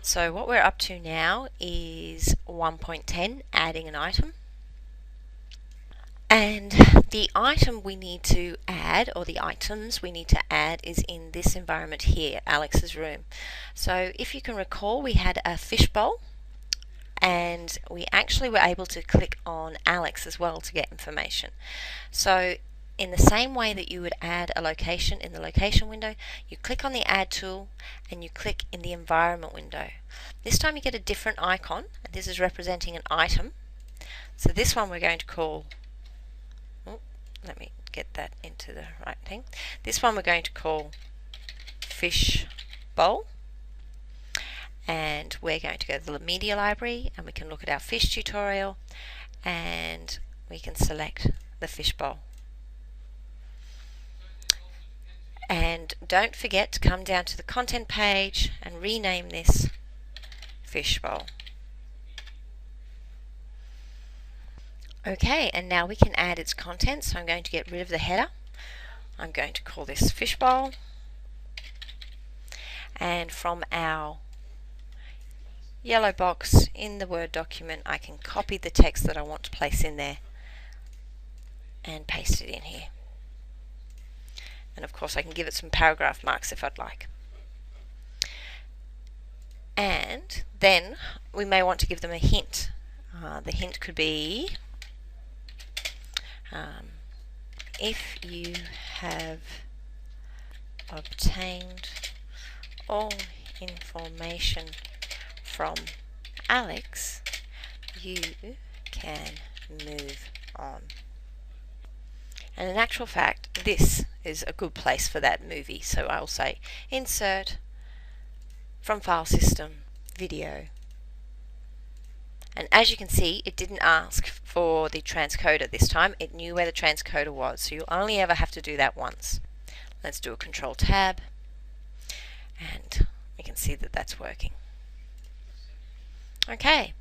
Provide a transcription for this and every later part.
So what we're up to now is 1.10, adding an item. And the item we need to add, or the items we need to add, is in this environment here, Alex's room. So if you can recall, we had a fishbowl, and we actually were able to click on Alex as well to get information. So in the same way that you would add a location in the location window, you click on the add tool and you click in the environment window. This time you get a different icon, and this is representing an item. So this one we're going to call, let me get that into the right thing. This one we're going to call fish bowl. And we're going to go to the media library, and we can look at our fish tutorial, and we can select the fish bowl. And don't forget to come down to the content page and rename this fish bowl. Okay, and now we can add its content. So I'm going to get rid of the header. I'm going to call this fish bowl. And from our yellow box in the Word document, I can copy the text that I want to place in there and paste it in here. And of course I can give it some paragraph marks if I'd like. And then we may want to give them a hint. The hint could be, if you have obtained all information from Alex, you can move on. And in actual fact, this is a good place for that movie. So I'll say insert from file system, video. And as you can see, it didn't ask for the transcoder this time. It knew where the transcoder was. So you'll only ever have to do that once. Let's do a Control Tab, and we can see that that's working. Okay.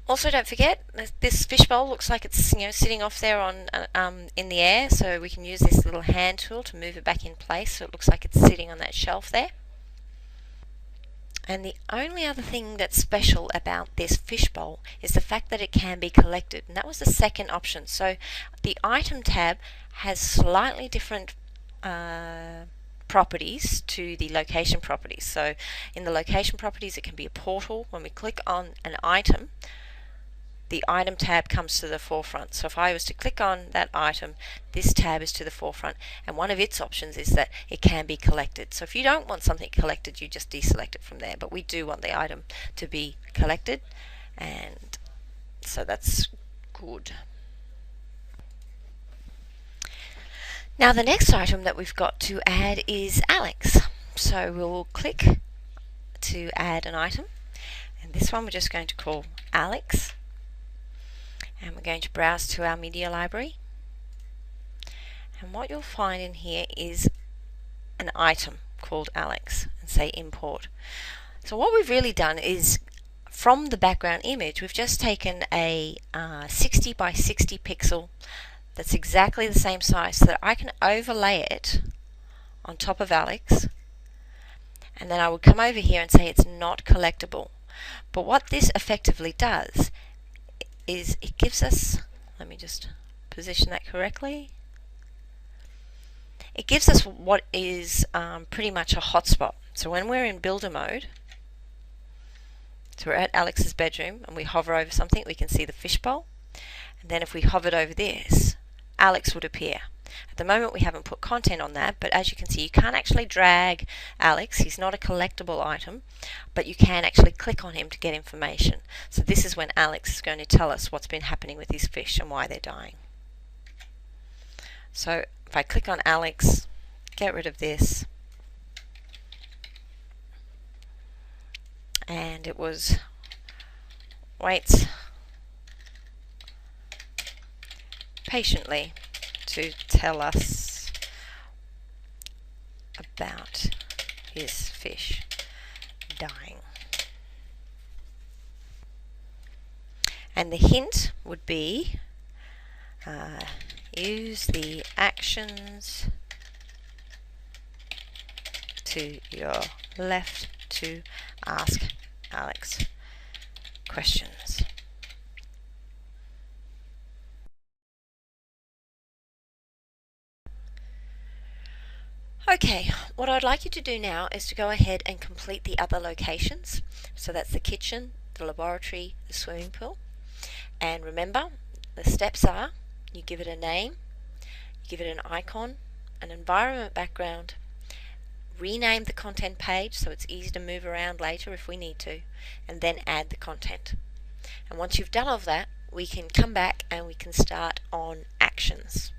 Also, don't forget, this fishbowl looks like it's sitting off there on in the air, so we can use this little hand tool to move it back in place so it looks like it's sitting on that shelf there. And the only other thing that's special about this fishbowl is the fact that it can be collected, and that was the second option. So the item tab has slightly different properties to the location properties. So in the location properties, it can be a portal. When we click on an item, the item tab comes to the forefront. So if I was to click on that item, this tab is to the forefront, and one of its options is that it can be collected. So if you don't want something collected, you just deselect it from there, but we do want the item to be collected, and so that's good. Now the next item that we've got to add is Alex. So we'll click to add an item, and this one we're just going to call Alex. And we're going to browse to our media library, and what you'll find in here is an item called Alex, and say import. So what we've really done is, from the background image, we've just taken a 60 by 60 pixel that's exactly the same size, so that I can overlay it on top of Alex, and then I would come over here and say it's not collectible. But what this effectively does is it gives us, let me just position that correctly, it gives us what is pretty much a hotspot. So when we're in builder mode, so we're at Alex's bedroom and we hover over something, we can see the fishbowl, and then if we hovered over this, Alex would appear. At the moment we haven't put content on that, but as you can see, you can't actually drag Alex. He's not a collectible item, but you can actually click on him to get information. So this is when Alex is going to tell us what's been happening with his fish and why they're dying. So if I click on Alex, get rid of this, and it was waits patiently to tell us about his fish dying. And the hint would be use the actions to your left to ask Alex questions. Okay, what I'd like you to do now is to go ahead and complete the other locations. So that's the kitchen, the laboratory, the swimming pool. And remember, the steps are, you give it a name, you give it an icon, an environment background, rename the content page so it's easy to move around later if we need to, and then add the content. And once you've done all of that, we can come back and we can start on actions.